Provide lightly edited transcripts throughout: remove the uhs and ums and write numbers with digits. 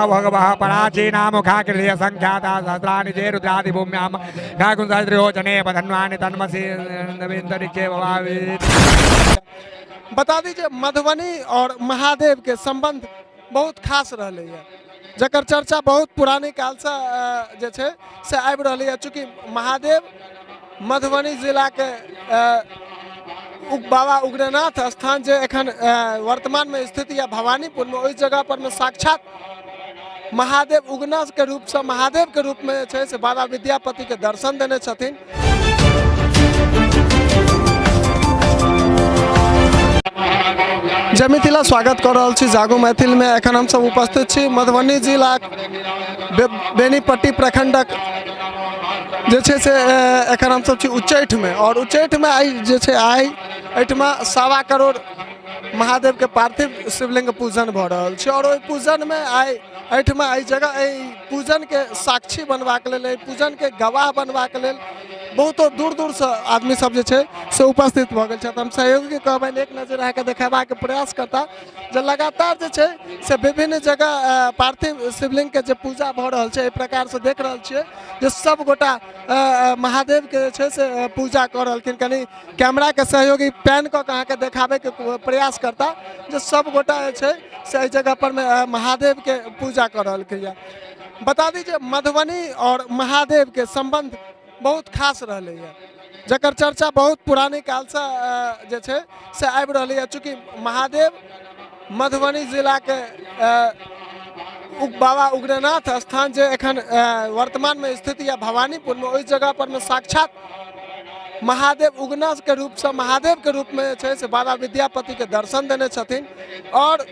भगवः पराचीनामुखा कृत्य संख्याता सहस्राणि चे रुद्रादि भूम्यां गाकुंसहस्रयोजने पधन्वानि तन्मसि नवीन्तरिक्षे भवामि। बता दीजिए मधुबनी और महादेव के संबंध बहुत खास रहे है, जकर चर्चा बहुत पुरानी काल से जे छे से आबि रही है। चूँकि महादेव मधुबनी जिला के बाबा उग्रनाथ स्थान जे एखन वर्तमान में स्थित है भवानीपुर में, उस जगह पर में साक्षात महादेव उगना के रूप से महादेव के रूप में छे से बाबा विद्यापति के दर्शन देने छथिन। जय मिथिला, स्वागत कर रहा छी जागो मैथिल में। एखन हम सब उपस्थित छी मधुबनी जिला बेनीपट्टी प्रखंडक जे छे से एखन हम सब छी उच्चैठ में, और उच्चैठ में आई जे छे आई एठमा 1.25 करोड़ महादेव के पार्थिव शिवलिंग पूजन भ रहल छै, और ओहि पूजन में आई एठमा एहि जगह पूजन के साक्षी बनवा के लेल, पूजन के गवाह बनवा के लेल बहुत दूर दूर से आदमी सब जे छे से उपस्थित भ गेल छथि। हम सहयोगी के कहबनि एक नजर आके देखाबा के प्रयास करता जे लगातार जे छे से विभिन्न जगह पार्थिव शिवलिंग के जे पूजा भ रहल छै, एहि प्रकार से देख रहल छियै जे सब गोटा महादेव के छे से पूजा कर रहलखिन। कनी कैमरा के सहयोगी पैन क अहाँ के देखाबे के प्रयास करता जे सब गोटा छे से एहि जगह पर में महादेव के पूजा कर रहलखिन। बता दीजिए मधुबनी और महादेव के संबंध बहुत खास रहे है, जकर चर्चा बहुत पुरानी काल से जे छे से आबि रही है। चूँकि महादेव मधुबनी जिला के बाबा उग्रनाथ स्थान जे एखन वर्तमान में स्थित है भवानीपुर में, उस जगह पर में साक्षात महादेव उगना के रूप से महादेव के रूप में छे से बाबा विद्यापति के दर्शन देने छथिन। और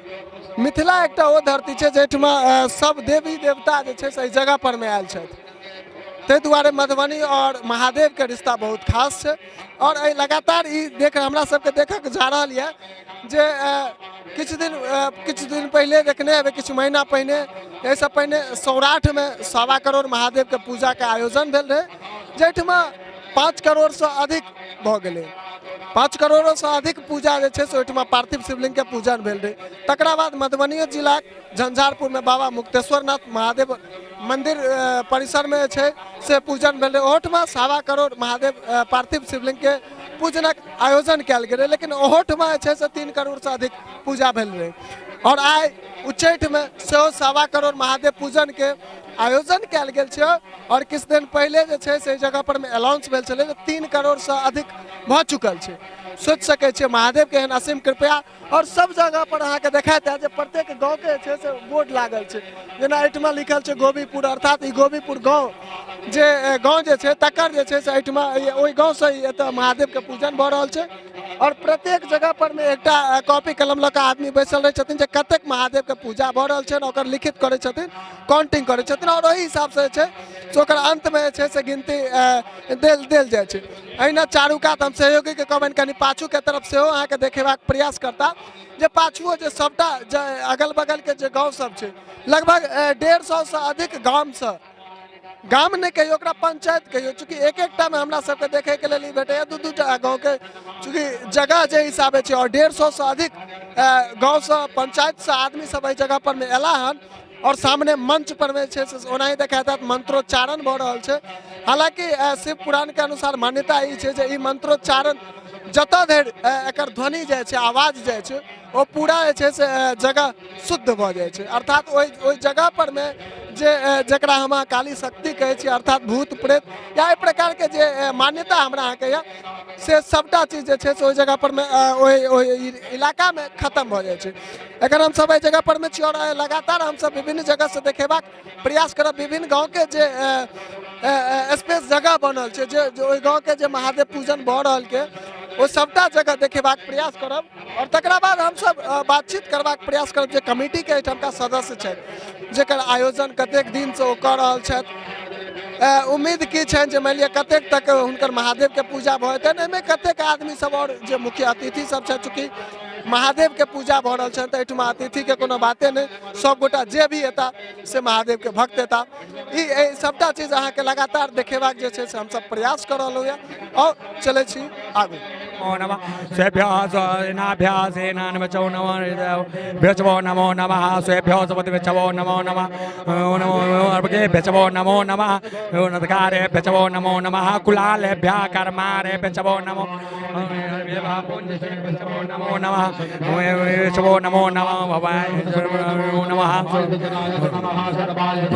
मिथिला एकटा ओ धरती छे जेठमा सब देवी देवता जे छे से जगह पर में आयल छथि, ते दुआरे मधुबनी और महादेव के रिश्ता बहुत खास है। और लगातार देख हमरा सबके देखक जा रहा है जे किछु दिन पहले देखने हेबे, किछु महीना पहले ऐसा पहले सौराठ में 1.25 करोड़ महादेव के पूजा के आयोजन भेल रहे, जेठमा 5 करोड़ से अधिक भ गेले। 5 करोड़ से अधिक पूजा जे छे से ओहिठमा पार्थिव शिवलिंग के पूजन भेल रहे। तकरा बाद मधुबनी जिला झंझारपुर में बाबा मुक्तेश्वरनाथ महादेव मंदिर परिसर में छे से पूजन भेल रहे। ओठमा 1.25 करोड़ महादेव पार्थिव शिवलिंग के पूजनक आयोजन कल गए, लेकिन ओठमा छे से 3 करोड़ से अधिक पूजा भेल रहे। और आई उच्चैठ में सेहो 1.25 करोड़ महादेव पूजन के आयोजन कल गेल छे। और किछु दिन पहले जे छे से जगह पर में अनाउंस भेल छले 3 करोड़ से अधिक भ चुकल छे। सोच सके छे महादेव के एहन असीम कृपया। और सब जगह पर अहाँ के देखाते है जे प्रत्येक गाँव के छे से बोर्ड लागल छे, जेना एठमा लिखल छे गोबीपुर, अर्थात ई गोबीपुर गाँव जे छे तकर जे छे से एठमा ओहि गाँव से एतऽ महादेव के पूजन भ रहल छे। और प्रत्येक जगह पर में एकटा कॉपी कलम लऽ के आदमी बैसल रहे छथिन जे कतेक महादेव के पूजा भ रहल छे, ओकर लिखित करे छथिन, काउंटिंग करे छथिन, और ओहि हिसाब से छे से ओकर अंत में छे से गिनती देल जाय छे। अहिना चारू कात हम सहयोगी के कहबनि कनी पाछू के तरफ सेहो अहाँ के देखेबाक प्रयास करता जे पाछुओ जे सबटा अगल बगल के जे गाँव सब छे, लगभग 150 से अधिक गाम नहीं कहियो ओकरा पंचायत कहियो, चूँकि एक एकटा में हमरा सबके देखे के लिए भेटे 2-2 गाँव के, चूँकि जगह जे हिसाबे छे। और 150 से अधिक गाँव से पंचायत से आदमी सब एहि जगह पर में एला हन। और सामने मंच पर में छे से ओनाही देखाता मंत्रोच्चारण भ रहल छे। हालांकि शिव पुराण के अनुसार मान्यता ई छे जे ई मंत्रोच्चारण जतऽ धरि एकर ध्वनि जाय छे, आवाज जाय छे, वो पूरा जे छे से जगह शुद्ध भ जाय छे। अर्थात ओहि जगह पर में जकरा हम काली शक्ति कहे छी, अर्थात भूत प्रेत या एहि प्रकार के जे मान्यता हमरा अहाँ के से सबटा चीज जे छे से ओहि जगह पर में ओहि इलाका में खत्म भ जाय छे। एखन हम सब एहि जगह पर में छी और लगातार हम सब विभिन्न जगह से देखेबाक प्रयास करब। विभिन्न गाँव के जे स्पेस जगह बनल छे, जे ओहि गाँव के जे महादेव पूजन भ रहल के वो सबटा जगह देखेबाक प्रयास करब। और तकरा बाद हम सब बातचीत करबाक प्रयास करब जे कमिटी के एहिठामका सदस्य छथि, जेकर आयोजन कतेक दिन से ओ कर रहल छथि, उम्मीद की छनि जे मानि लिअ कतेक तक हुनकर महादेव के पूजा भ जेतनि, एहिमे कतेक आदमी सब और जे मुख्य अतिथि सब छथि, चूँकि महादेव के पूजा भऽ रहल छनि तऽ एहिठमा अतिथि के कोनो बाते नहि, सबगोटा जे भी एता से महादेव के भक्त एता। ई सबटा चीज अहाँके लगातार देखेबाक जे छै से हमसब प्रयास कऽ रहलहुँ यऽ और चलै छी आगू। नमो नमः स्वेभ्यः सेनाभ्यः सेनान्वचो नमो भ्यचवो नमो नमः स्वेभ्यो सपतिभ्यचवो नमो नमः नमो अर्भकेभ्यचवो नमो नमः नदकारेभ्यचवो नमो नमः कुलालेभ्यः कर्मारेभ्यचवो नमो नमो नमः चवो नमो नमः भवाय नमः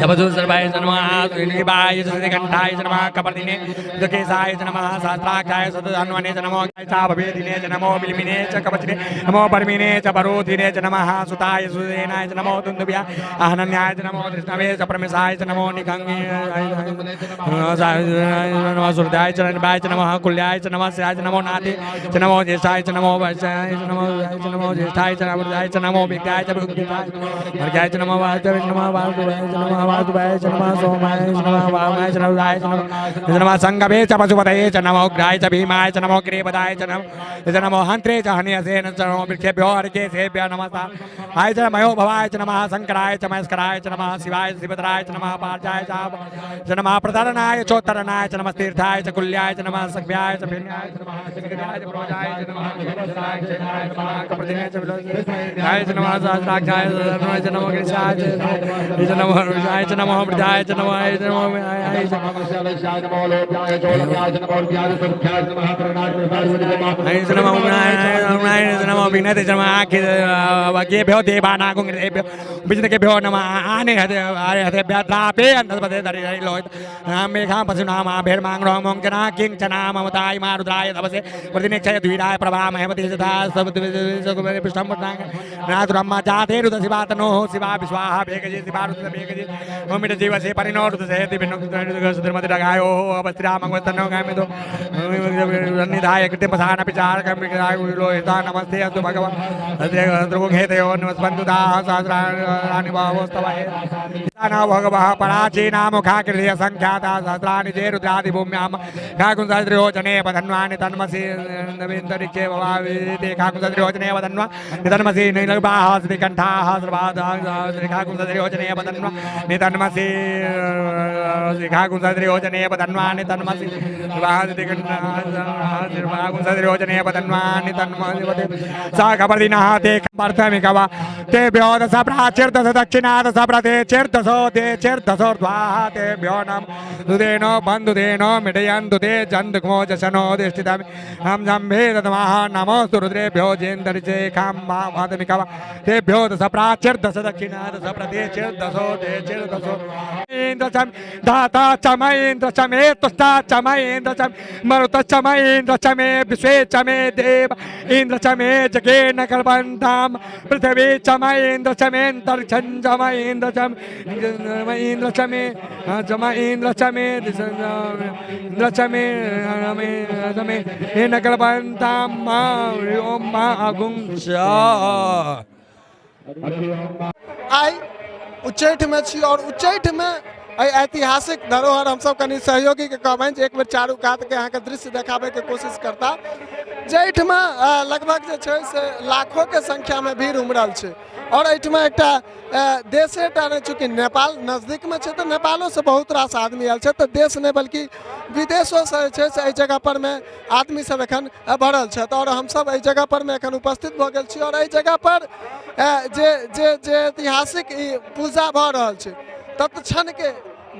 जपसु सर्वाय नमः निबाय सतिकंठाय नमः कपर्दिने दुकेशाय नमः सहस्राक्षाय सतधन्वने नमो भवेदिने च नमो बिलिमिने च कवचने नमो परमिने च परोधिने च नमः सुताय सुदेनाय च नमो दुन्दुभ्या अहनन्याय च नमो कृष्णवे च परमेशाय च नमो निगंगे नमः सुरदाय च निबाय च नमः कुल्याय च नमः श्रेयाय च नमो नाथे च नमो ज्येष्ठाय च नमो वैश्याय च नमो ज्येष्ठाय च नमोदाय च नमो विज्ञाय च विज्ञाय वर्गाय च नमो वासुदेवाय च नमः वासुदेवाय च नमः वासुदेवाय च नमः सोमाय च नमः वामाय च नमोदाय च नमः संगवे च पशुपतये च नमो उग्राय च भीमाय च नमो क्रीपदाय च नमो हंत्रे च हन्यसेन च नमो वृक्षेभ्यो हरिकेशेभ्यो नमः आय च मयो भवाय च नमः शंकराय च महेश्वराय च नमः शिवाय शिवतराय च नमः पार्जाय च नमः प्रतरणाय चोत्तरणाय च नमः तीर्थाय च कुल्याय च नमः सभ्याय च भिन्याय च नमः जगदाय च प्रोजाय च नमः जगदाय च नमः कप्रदिने च विलोकाय च नमः सहस्राक्षाय च नमः कृष्णाय च नमः रुषाय च नमः वृद्धाय च नमः आय च नमः आय च नमः लोकाय च लोकाय च नमः ज्ञान संख्याय च नमः प्रणनाय च नमः उन्नाय च नमः विनते च नमः आकेभ्यो देवानागुंग्रेभ्यो विजनकेभ्यो नमः आने हतेभ्यः द्रापे अन्तर्पदे दरिद्रै लोहित मेघा पशुनाम भेर्मांग्रो मोंजना किंचना ममताय मारुद्राय तपसे प्रतिनिक्षय द्विराय प्रभामहे पतिजता सब पृष्ठं पटांग नाथुरम्मा जाते रुद शिवातनो शिवा विश्वाहा भेगजे शिवारुद भेगजे ओमित जीवसे परिणोरुद से दिव्यनो सुधर्मति लगायो अवस्त्रामंगतनो गामितो निधाय कृते पसाना विचार कमिकाय लोहिता नमस्ते अस्तु भगवान द्रुगेतयो नमस्पन्तु दाह सहस्राणि भावस्तवाय ना भगवः पराचीनामुखा कृतिय संख्याता सहस्राणि जे रुद्रादि भूम्यां काकुंसद्रियोचने पधन्वानि तन्मसि नवीन्तरिक्षे भवाविते काकुंसद्रियोचने पधन्वा नितन्मसि नीलबाः श्रीकण्ठाः सर्वादाः श्रीकाकुंसद्रियोचने पधन्वा नितन्मसि श्रीकाकुंसद्रियोचने पधन्वा नितन्मसि श्रीकाकुंसद्रियोचने पधन्वा नितन्मसि सा खबरदिनः ते खबर्थमिकवा तेभ्यो दश प्राचीर्दश दक्षिणा दश प्रते चीर्दशो ते चीर्दशोर्ध्वाः तेभ्यो नम दुदेनो बन्धुदेनो मिडयन्तु ते जन्तुग्मो जशनो दिष्टितमि हम जम्भे दत्मः नमोस्तु रुद्रेभ्यो जेन्दरिचे खाम्बाधमिकवा तेभ्यो दश प्राचीर्दश दक्षिणा दश प्रते चीर्दशो ते चीर्दशो इंद्र चम दाता चमैन्द्र चमे तुष्टा चमैन्द्र चम मरुत चमैन्द्र चमे विश्वे चमे देव इंद्र चमे जगे नकलबन्धाम पृथ्वी चमैन्द्र चमेन्तरिक्षं चमैन्द्र चम इंद्र चमे चमैन्द्र चमे इंद्र चमे चमे हे नकलबन्धाम मा ओम मा अगुंश आई उच्चैठ में छी और उच्चैठ में ऐतिहासिक धरोहर हम सब कनी सहयोगी के कहबनि जे एक बेर चारू कात के अहाँ के दृश्य देखाबे के कोशिश करता जैठमा लगभग जे छै से लाखों के संख्या में भीड़ उमड़ल छै और एठमा एकटा देशे टा नहि चूँकि नेपाल नजदीक में छै तो नेपालों से बहुत रास आदमी आयल छै तो देश नहीं बल्कि विदेशों से छै से एहि जगह पर में आदमी सब एखन भरल छै और हम सब एहि जगह पर में एखन उपस्थित भ गेल छी और एहि जगह पर जे जे जे ऐतिहासिक पूजा भ रहल छै तत्क्षण के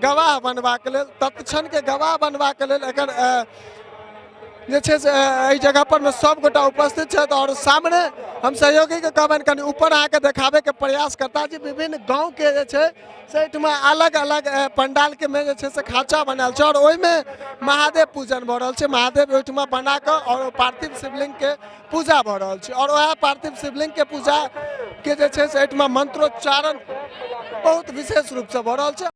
गवाह बनबाक लेल तत्क्षण के गवाह बनबाक लेल एकर जे छै से एहि जगह पर में सब गोटा उपस्थित छथि और सामने हम सहयोगी के कहबनि कनि ऊपर आके देखाबे के प्रयास करता जी विभिन्न गांव के जे छै से एहिठमा अलग अलग पंडाल के में जे छै से खाँचा बनायल छै और ओहि में महादेव पूजन भ रहल छै महादेव ओहिठमा बना कऽ और पार्थिव शिवलिंग के पूजा भ रहल छै और वएह पार्थिव शिवलिंग के पूजा के जे छै से एहिठमा मंत्रोच्चारण बहुत विशेष रूप से भ रहल छै।